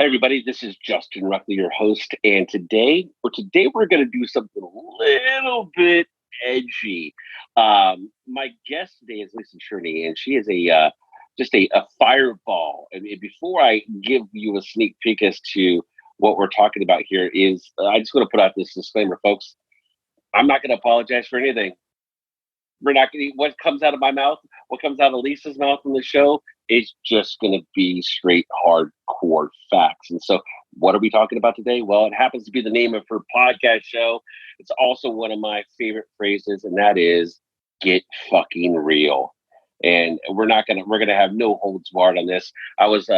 Hey everybody, this is Justin Recla, your host, and today we're going to do something a little bit edgy. My guest today is Lisa Cherney, and she is just a fireball. And before I give you a sneak peek as to what we're talking about here, I just want to put out this disclaimer, folks. I'm not going to apologize for anything. We're not going to. What comes out of my mouth, what comes out of Lisa's mouth in the show is just going to be straight hardcore facts. And so what are we talking about today? Well, it happens to be the name of her podcast show. It's also one of my favorite phrases, and that is get fucking real. And we're going to have no holds barred on this. I was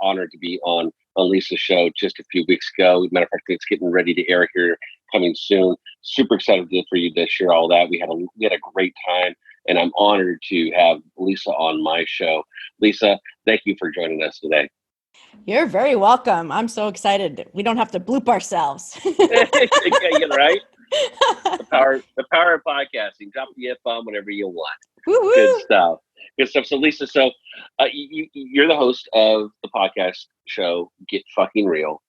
honored to be on Lisa's show just a few weeks ago. Matter of fact, it's getting ready to air here coming soon. Super excited for you to share all that. We had a great time, and I'm honored to have Lisa on my show. Lisa, thank you for joining us today. You're very welcome. I'm so excited. We don't have to bloop ourselves. Right? The power of podcasting. Drop the F-bomb whenever you want. Woo-woo. Good stuff. So Lisa, you're the host of the podcast show Get Fucking Real.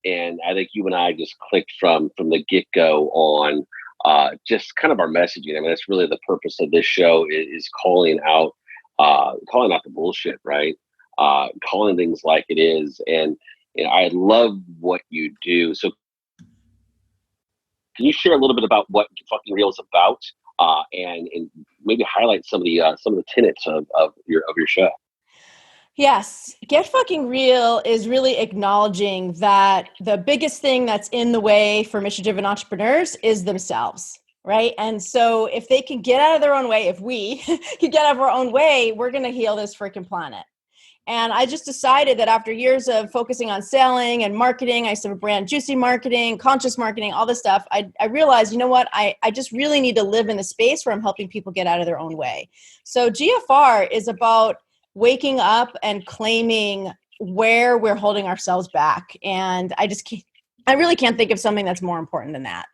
And I think you and I just clicked from the get-go on just kind of our messaging. I mean, that's really the purpose of this show is calling out the bullshit, right? Calling things like it is. And I love what you do. So can you share a little bit about what Get Fucking Real is about, and maybe highlight some of the tenets of your show? Yes. Get Fucking Real is really acknowledging that the biggest thing that's in the way for mission-driven entrepreneurs is themselves, right? And so if they can get out of their own way, if we can get out of our own way, we're going to heal this freaking planet. And I just decided that after years of focusing on selling and marketing, I used to have a brand, juicy marketing, conscious marketing, all this stuff. I realized, you know what? I just really need to live in the space where I'm helping people get out of their own way. So GFR is about waking up and claiming where we're holding ourselves back. And I really can't think of something that's more important than that.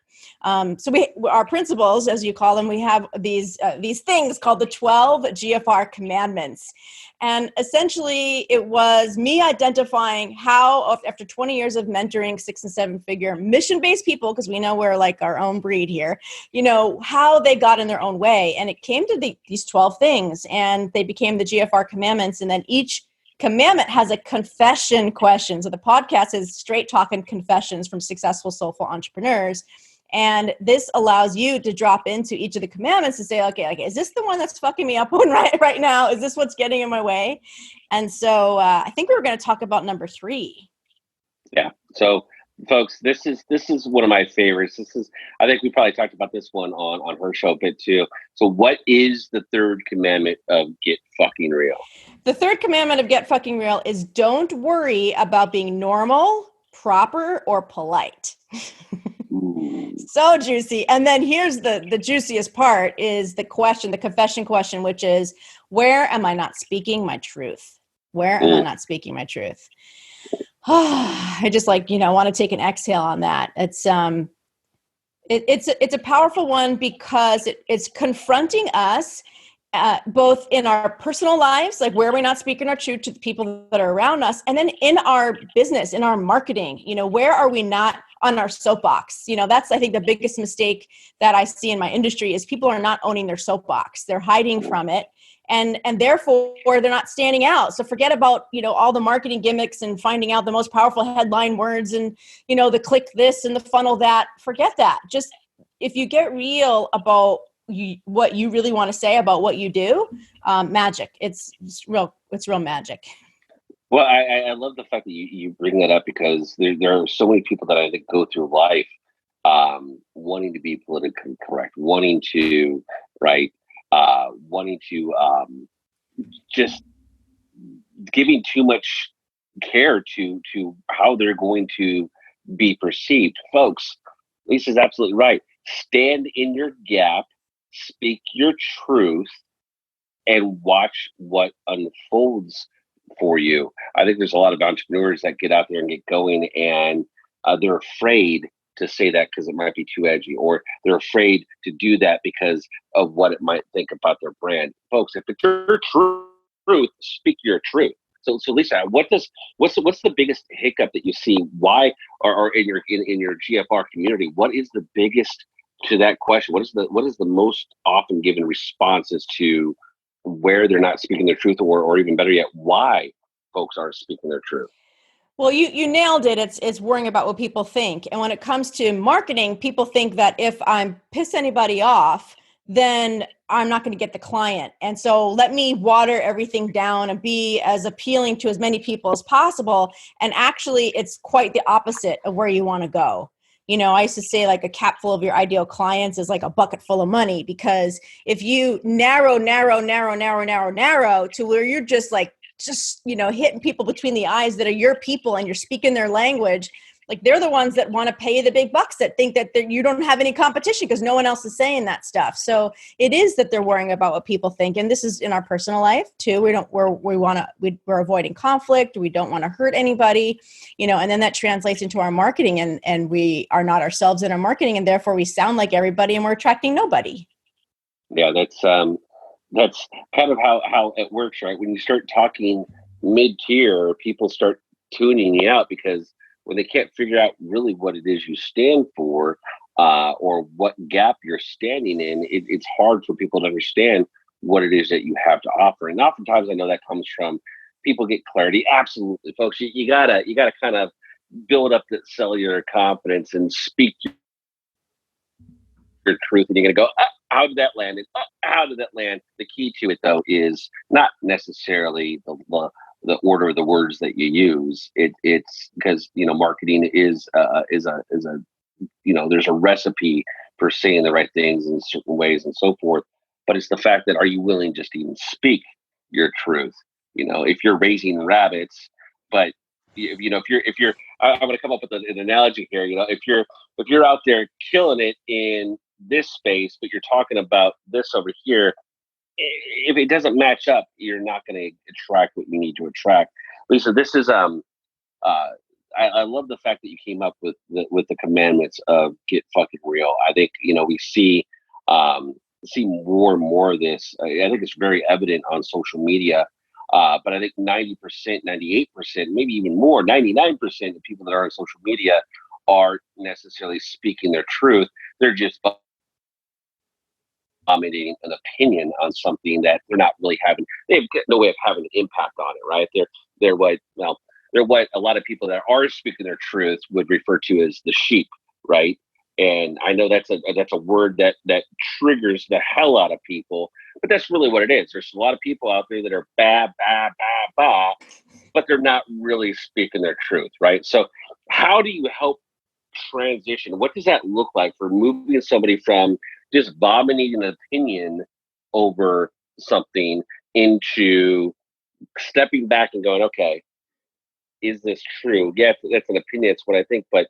So our principles, as you call them, we have these things called the 12 GFR Commandments. And essentially it was me identifying how, after 20 years of mentoring 6 and 7 figure mission-based people, because we know we're like our own breed here, how they got in their own way. And it came to these 12 things, and they became the GFR Commandments. And then each commandment has a confession question. So the podcast is straight talking confessions from successful, soulful entrepreneurs. And this allows you to drop into each of the commandments and say, okay, is this the one that's fucking me up right now? Is this what's getting in my way? And so I think we were going to talk about number 3. Yeah. So folks, this is one of my favorites. I think we probably talked about this one on her show a bit too. So what is the 3rd commandment of Get Fucking Real? The 3rd commandment of Get Fucking Real is don't worry about being normal, proper, or polite. So juicy. And then here's the juiciest part is the confession question, which is, where am I not speaking my truth? Where am I not speaking my truth? I just want to take an exhale on that. It's a powerful one because it's confronting us both in our personal lives, like where are we not speaking our truth to the people that are around us, and then in our business, in our marketing, where are we not on our soapbox? That's, I think, the biggest mistake that I see in my industry is people are not owning their soapbox. They're hiding from it. And therefore they're not standing out. So forget about, all the marketing gimmicks and finding out the most powerful headline words and, the click this and the funnel that. Forget that. Just if you get real about what you really want to say about what you do, magic. It's real magic. Well, I love the fact that you bring that up, because there are so many people that I think go through life wanting to be politically correct, wanting to just giving too much care to how they're going to be perceived. Folks, Lisa's absolutely right. Stand in your gap, speak your truth, and watch what unfolds for you. I think there's a lot of entrepreneurs that get out there and get going, and they're afraid to say that because it might be too edgy, or they're afraid to do that because of what it might think about their brand. Folks, if it's your truth, speak your truth. So Lisa, what's the biggest hiccup that you see? Why, or in your GFR community, what is the biggest to that question? What is the most often given responses to where they're not speaking their truth, or even better yet, why folks aren't speaking their truth? Well, you nailed it. It's worrying about what people think. And when it comes to marketing, people think that if I'm piss anybody off, then I'm not going to get the client. And so let me water everything down and be as appealing to as many people as possible. And actually, it's quite the opposite of where you want to go. I used to say like a cap full of your ideal clients is like a bucket full of money, because if you narrow to where you're just hitting people between the eyes that are your people and you're speaking their language, like they're the ones that want to pay you the big bucks, that think that you don't have any competition because no one else is saying that stuff. So it is that they're worrying about what people think. And this is in our personal life too. We're avoiding conflict. We don't want to hurt anybody, and then that translates into our marketing, and we are not ourselves in our marketing, and therefore we sound like everybody and we're attracting nobody. Yeah, that's kind of how it works, right? When you start talking mid-tier, people start tuning you out, because when they can't figure out really what it is you stand for, or what gap you're standing in, it's hard for people to understand what it is that you have to offer. And oftentimes, I know that comes from people get clarity. Absolutely, folks, you gotta kind of build up that cellular confidence and speak your truth, and you're going to go, how did that land? And how did that land? The key to it, though, is not necessarily the order of the words that you use. It's because marketing is a there's a recipe for saying the right things in certain ways and so forth. But it's the fact that, are you willing just to even speak your truth? If you're raising rabbits, but if you're I'm going to come up with an analogy here. If you're out there killing it in this space, but you're talking about this over here, if it doesn't match up, you're not going to attract what you need to attract. Lisa, this is I love the fact that you came up with the commandments of get fucking real. I think we see more and more of this. I think it's very evident on social media. But I think 90%, 98%, maybe even more, 99% of people that are on social media aren't necessarily speaking their truth. They're just vomiting an opinion on something that they're not really they have no way of having an impact on it, right? They're what a lot of people that are speaking their truth would refer to as the sheep, right? And I know that's a word that triggers the hell out of people, but that's really what it is. There's a lot of people out there that are ba ba ba ba, but they're not really speaking their truth, right? So how do you help transition? What does that look like for moving somebody from just vomiting an opinion over something into stepping back and going, okay, is this true? Yeah, that's an opinion. It's what I think, but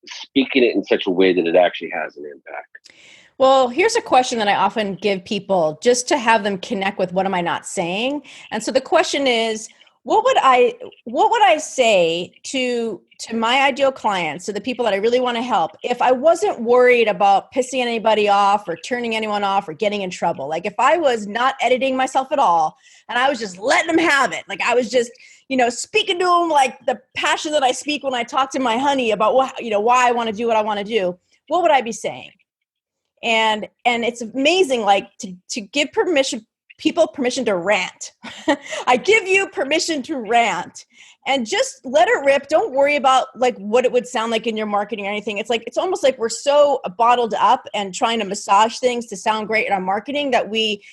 speaking it in such a way that it actually has an impact. Well, here's a question that I often give people just to have them connect with what am I not saying? And so the question is, what would I say to my ideal clients, to the people that I really want to help, if I wasn't worried about pissing anybody off or turning anyone off or getting in trouble? Like if I was not editing myself at all and I was just letting them have it, like I was just speaking to them like the passion that I speak when I talk to my honey about why I want to do what I want to do, what would I be saying? And it's amazing, like to give people permission to rant. I give you permission to rant, and just let it rip. Don't worry about like what it would sound like in your marketing or anything. It's almost like we're so bottled up and trying to massage things to sound great in our marketing that we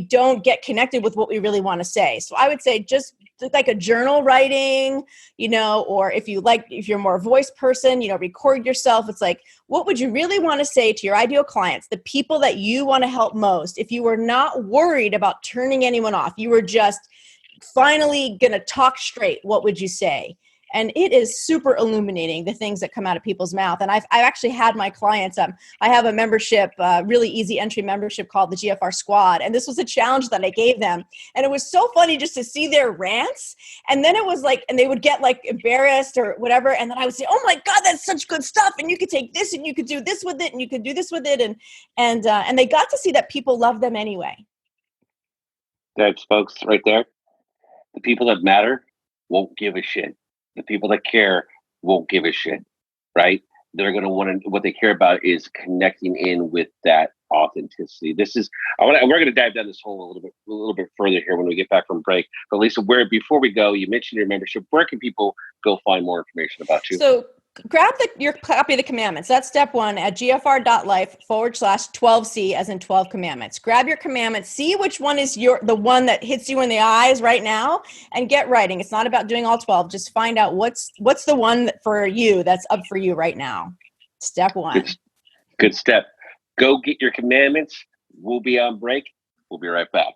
don't get connected with what we really want to say. So I would say just like a journal writing, or if you're more a voice person, record yourself. It's like, what would you really want to say to your ideal clients, the people that you want to help most? If you were not worried about turning anyone off, you were just finally going to talk straight, what would you say? And it is super illuminating, the things that come out of people's mouth. And I've actually had my clients, I have a membership, really easy entry membership called the GFR Squad. And this was a challenge that I gave them. And it was so funny just to see their rants. And then it was like, and they would get like embarrassed or whatever. And then I would say, oh my God, that's such good stuff. And you could take this and you could do this with it and you could do this with it. And they got to see that people love them anyway. That's folks right there. The people that matter won't give a shit. The people that care won't give a shit, right? They're going to want to, what they care about is connecting in with that authenticity. We're going to dive down this hole a little bit further here when we get back from break. But Lisa, before we go, you mentioned your membership. Where can people go find more information about you? So grab your copy of the commandments. That's step one at gfr.life/12C as in 12 commandments. Grab your commandments, see which one is the one that hits you in the eyes right now, and get writing. It's not about doing all 12. Just find out what's the one for you that's up for you right now. Step one. Good step. Go get your commandments. We'll be on break. We'll be right back.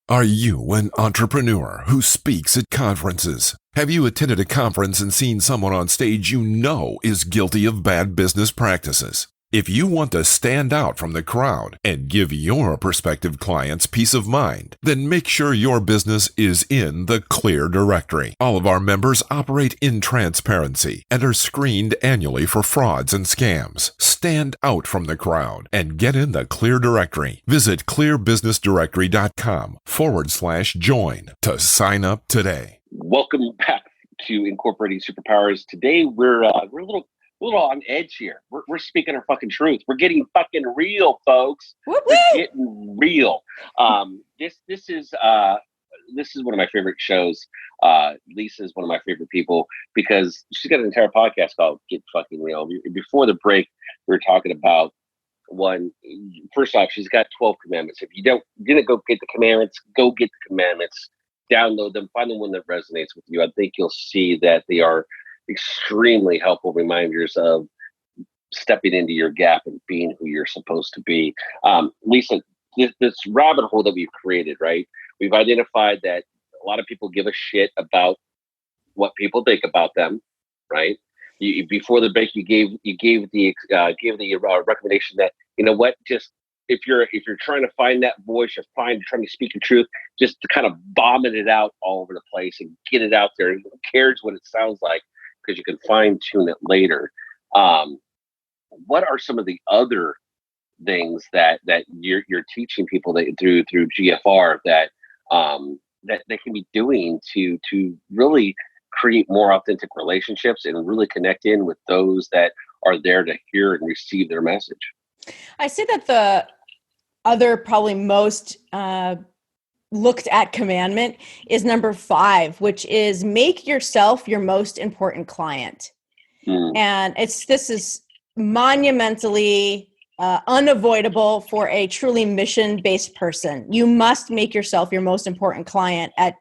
Are you an entrepreneur who speaks at conferences? Have you attended a conference and seen someone on stage you know is guilty of bad business practices? If you want to stand out from the crowd and give your prospective clients peace of mind, then make sure your business is in the Clear Directory. All of our members operate in transparency and are screened annually for frauds and scams. Stand out from the crowd and get in the Clear Directory. Visit clearbusinessdirectory.com/join to sign up today. Welcome back to Incorporating SuperPowers. Today we're a little on edge here. We're speaking our fucking truth. We're getting fucking real, folks. Woo-woo! We're getting real. This is one of my favorite shows. Lisa is one of my favorite people because she's got an entire podcast called Get Fucking Real. Before the break, we were talking about one. First off, she's got 12 commandments. If you didn't go get the commandments, go get the commandments. Download them. Find the one that resonates with you. I think you'll see that they are extremely helpful reminders of stepping into your gap and being who you're supposed to be. Lisa, this rabbit hole that we've created, right? We've identified that a lot of people give a shit about what people think about them, right? Before the break, you gave the recommendation that, you know what, just if you're trying to find that voice, you're trying to speak your truth, just to kind of vomit it out all over the place and get it out there. Who cares what it sounds like? Because you can fine tune it later. What are some of the other things that you're teaching people that through GFR that they can be doing to really create more authentic relationships and really connect in with those that are there to hear and receive their message? I say that the other probably most looked at commandment is number 5, which is make yourself your most important client. And this is monumentally unavoidable for a truly mission-based person. You must make yourself your most important client at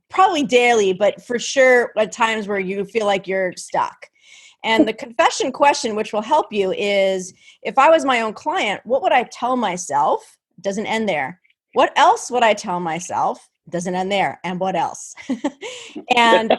probably daily, but for sure at times where you feel like you're stuck. And the confession question, which will help you, is if I was my own client, what would I tell myself? Doesn't end there. What else would I tell myself? Doesn't end there. And what else? And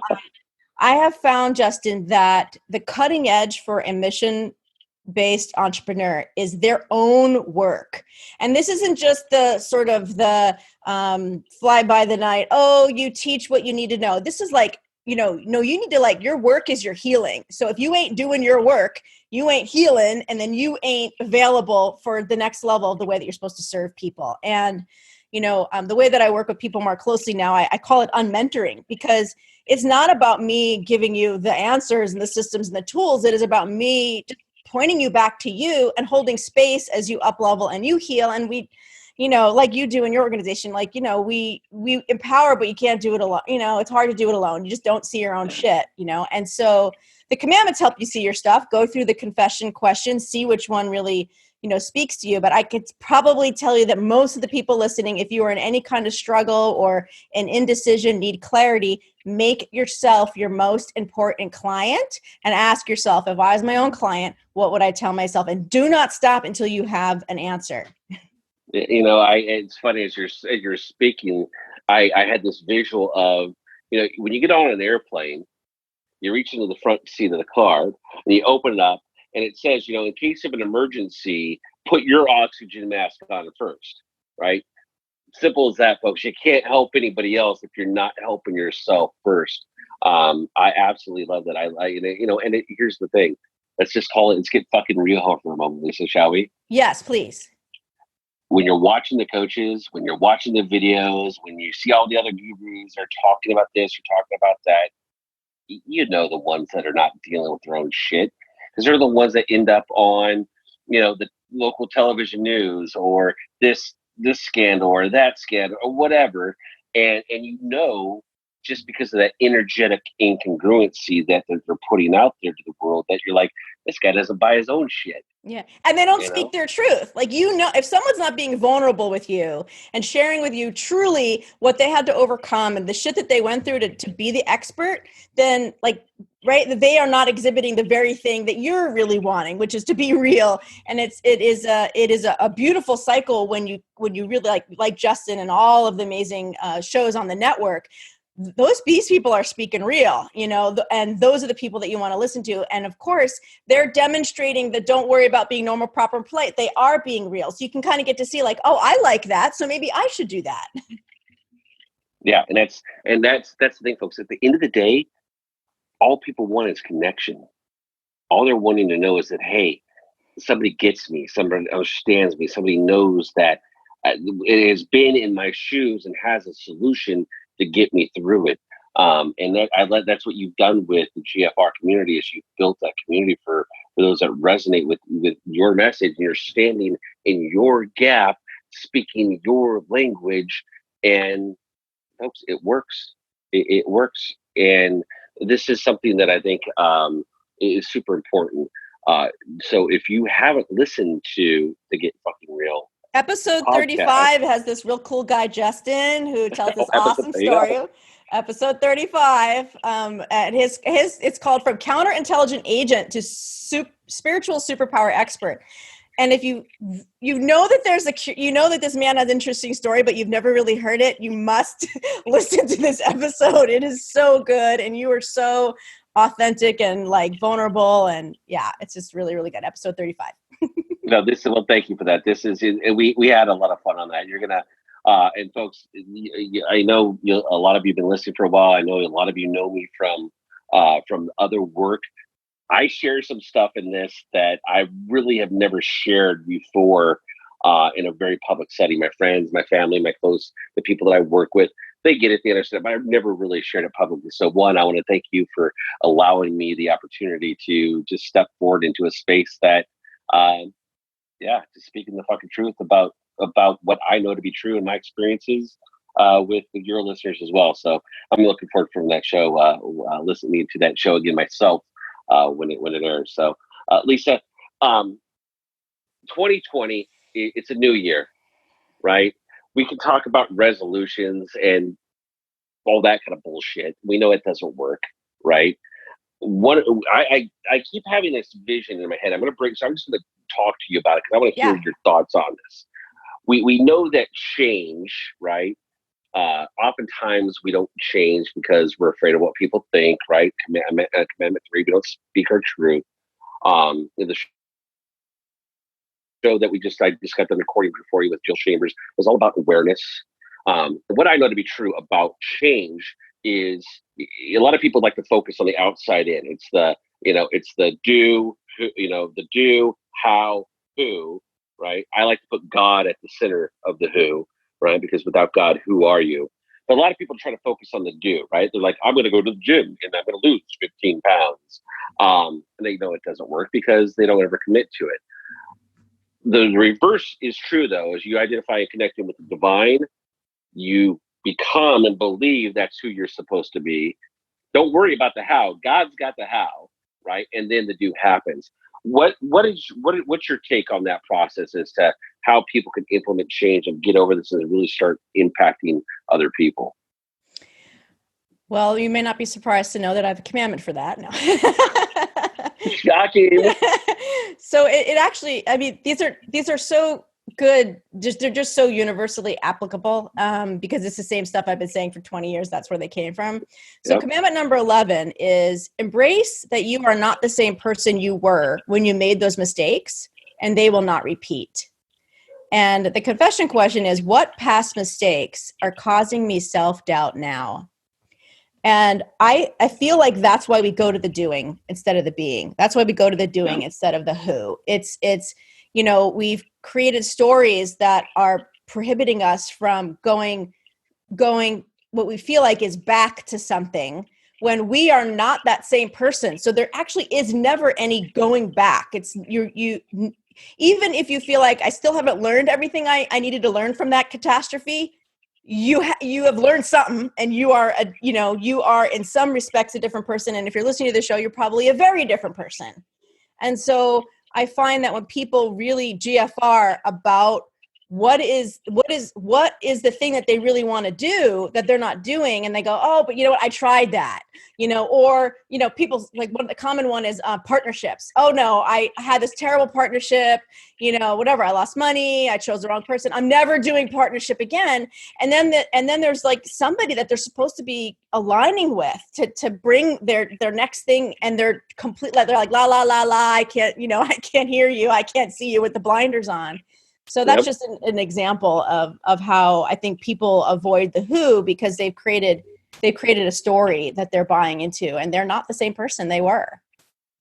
I have found, Justin, that the cutting edge for a mission-based entrepreneur is their own work. And this isn't just the sort of the fly by the night, oh, you teach what you need to know. This is like, no, you need to your work is your healing. So if you ain't doing your work, you ain't healing, and then you ain't available for the next level of the way that you're supposed to serve people. And, the way that I work with people more closely now, I call it unmentoring, because it's not about me giving you the answers and the systems and the tools. It is about me just pointing you back to you and holding space as you up level and you heal. And we, like you do in your organization, we empower, but you can't do it alone. It's hard to do it alone. You just don't see your own shit, And so the commandments help you see your stuff, go through the confession questions, see which one really, speaks to you. But I could probably tell you that most of the people listening, if you are in any kind of struggle or an indecision, need clarity, make yourself your most important client and ask yourself, if I was my own client, what would I tell myself? And do not stop until you have an answer. It's funny as you're speaking, I had this visual of, when you get on an airplane, you reach into the front seat of the car and you open it up and it says, in case of an emergency, put your oxygen mask on first, right? Simple as that, folks. You can't help anybody else if you're not helping yourself first. I absolutely love that. Here's the thing. Let's get fucking real for a moment, Lisa, shall we? Yes, please. when you're watching the coaches, when you're watching the videos, when you see all the other gurus are talking about this or talking about that, you know the ones that are not dealing with their own shit, because they're the ones that end up on, the local television news, or this scandal or that scandal or whatever, and just because of that energetic incongruency that they're putting out there to the world, that you're like, this guy doesn't buy his own shit. Yeah. And they don't speak their truth. Like, if someone's not being vulnerable with you and sharing with you truly what they had to overcome and the shit that they went through to be the expert, then right, they are not exhibiting the very thing that you're really wanting, which is to be real. And it is a beautiful cycle when you really like Justin and all of the amazing shows on the network. These people are speaking real, and those are the people that you want to listen to. And of course, they're demonstrating that don't worry about being normal, proper, and polite. They are being real. So you can kind of get to see oh, I like that, so maybe I should do that. Yeah. And that's the thing, folks. At the end of the day, all people want is connection. All they're wanting to know is that, hey, somebody gets me, somebody understands me, somebody knows that it has been in my shoes and has a solution to get me through it. And that's what you've done with the GFR community, is you've built that community for those that resonate with your message, and you're standing in your gap, speaking your language, and folks, it works. It works. And this is something that I think is super important. So if you haven't listened to the Get Fucking Real Episode 35 has this real cool guy, Justin, who tells this awesome story. Episode 35, and it's called From Counterintelligent Agent to Spiritual Superpower Expert. And if you know that this man has an interesting story, but you've never really heard it, you must listen to this episode. It is so good, and you are so authentic and vulnerable, and yeah, it's just really, really good. Episode 35. No, thank you for that. We had a lot of fun on that. You're gonna, and folks, I know a lot of you have been listening for a while. I know a lot of you know me from other work. I share some stuff in this that I really have never shared before in a very public setting. My friends, my family, the people that I work with, they get it, they understand, but I've never really shared it publicly. So one, I want to thank you for allowing me the opportunity to just step forward into a space that, just speaking the fucking truth about what I know to be true in my experiences with your listeners as well. So I'm looking forward from that show, listening to that show again myself when it airs. So Lisa, 2020, it's a new year, right? We can talk about resolutions and all that kind of bullshit. We know it doesn't work, right? I keep having this vision in my head. So I'm just going to talk to you about it because I want to hear your thoughts on this. We know that change, right? Oftentimes we don't change because we're afraid of what people think, right? Commandment 3, we don't speak our truth. The show that I just got done recording for you with Jill Chambers was all about awareness. What I know to be true about change is a lot of people like to focus on the outside in. It's the do, the do, how, who, right? I like to put God at the center of the who, right? Because without God, who are you? But a lot of people try to focus on the do, right? They're like, I'm going to go to the gym and I'm going to lose 15 pounds. And they know it doesn't work because they don't ever commit to it. The reverse is true, though. As you identify and connect with the divine, you become and believe that's who you're supposed to be. Don't worry about the how. God's got the how, right? And then the do happens. What's your take on that process as to how people can implement change and get over this and really start impacting other people? Well, you may not be surprised to know that I have a commandment for that. No. Shocking. So it actually, these are so good. They're just so universally applicable because it's the same stuff I've been saying for 20 years. That's where they came from. So commandment number 11 is embrace that you are not the same person you were when you made those mistakes, and they will not repeat. And the confession question is, what past mistakes are causing me self-doubt now? And I feel like that's why we go to the doing instead of the being. That's why we go to the doing instead of the who. It's we've created stories that are prohibiting us from going what we feel like is back to something when we are not that same person. So there actually is never any going back. It's you even if you feel like I still haven't learned everything I needed to learn from that catastrophe, you have learned something, and you are you are in some respects a different person. And if you're listening to the show, you're probably a very different person. And so I find that when people really GFR about what is the thing that they really want to do that they're not doing, and they go, oh, but you know what, I tried that, or people like the common one is partnerships. Oh no, I had this terrible partnership, whatever, I lost money, I chose the wrong person, I'm never doing partnership again. And then there's like somebody that they're supposed to be aligning with to bring their next thing, and they're like la la la la, I can't hear you, I can't see you with the blinders on. So that's just an example of how I think people avoid the who, because they've created a story that they're buying into, and they're not the same person they were.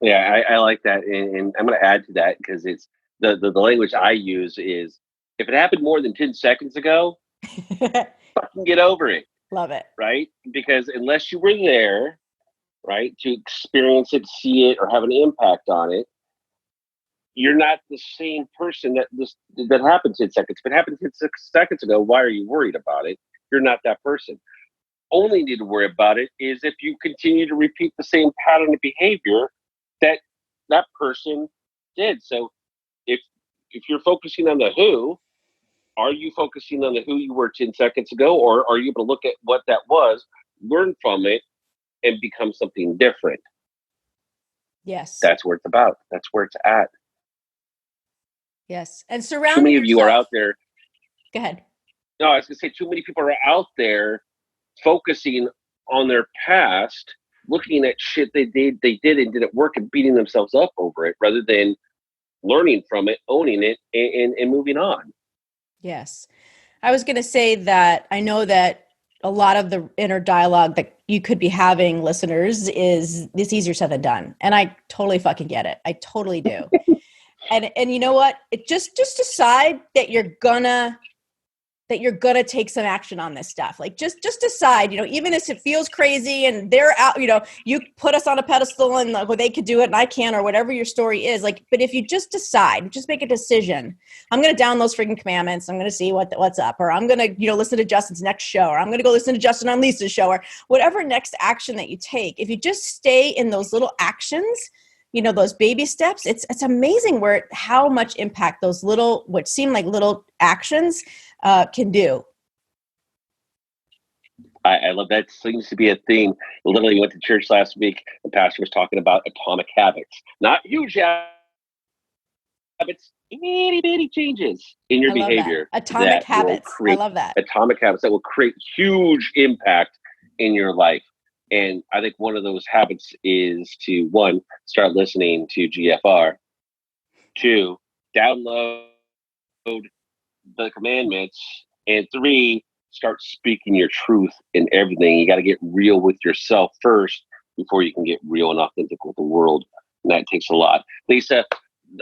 Yeah, I like that. And I'm going to add to that, because it's the language I use is, if it happened more than 10 seconds ago, fucking get over it. Love it. Right? Because unless you were there, right, to experience it, see it, or have an impact on it, you're not the same person that happened 10 seconds. If it happened 10 seconds ago, why are you worried about it? You're not that person. Only need to worry about it is if you continue to repeat the same pattern of behavior that person did. So if you're focusing on the who, are you focusing on the who you were 10 seconds ago, or are you able to look at what that was, learn from it, and become something different? Yes. That's where it's about. That's where it's at. Yes. And surrounding Too many of you are out there. Go ahead. No, I was going to say, too many people are out there focusing on their past, looking at shit they did and didn't work, and beating themselves up over it, rather than learning from it, owning it, and moving on. Yes. I was going to say that I know that a lot of the inner dialogue that you could be having, listeners, is this easier said than done. And I totally fucking get it. I totally do. And you know what? It just decide that you're gonna take some action on this stuff. Like just decide, even if it feels crazy and they're out, you put us on a pedestal and well, they could do it and I can't, or whatever your story is. Like, but if you just decide, just make a decision. I'm going to download those freaking commandments. I'm going to see what's up, or I'm going to, listen to Justin's next show, or I'm going to go listen to Justin on Lisa's show, or whatever next action that you take. If you just stay in those little actions, those baby steps, it's amazing how much impact those what seem like little actions can do. I love that. Seems to be a theme. Literally went to church last week. The pastor was talking about atomic habits, not huge habits, itty bitty changes in your behavior. Atomic habits. I love that. Atomic habits that will create huge impact in your life. And I think one of those habits is to, 1, start listening to GFR. 2, download the commandments. And 3, start speaking your truth in everything. You got to get real with yourself first before you can get real and authentic with the world. And that takes a lot. Lisa,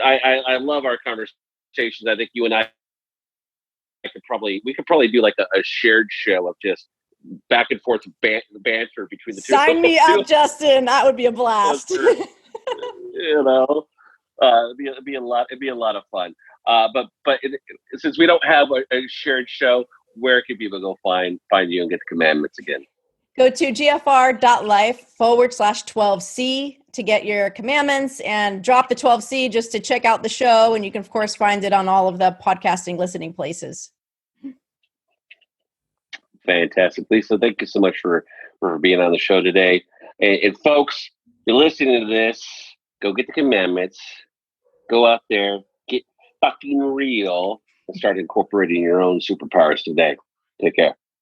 I love our conversations. I think you and I we could probably do like a shared show of just back and forth banter between the two. Sign me up, Justin. That would be a blast. It'd be a lot of fun. But since we don't have a shared show, where can people go find you and get the commandments again? Go to gfr.life/12C to get your commandments, and drop the 12C just to check out the show. And you can, of course, find it on all of the podcasting listening places. Fantastic. Lisa, thank you so much for being on the show today. And folks, you're listening to this, go get the commandments, go out there, get fucking real, and start incorporating your own superpowers today. Take care.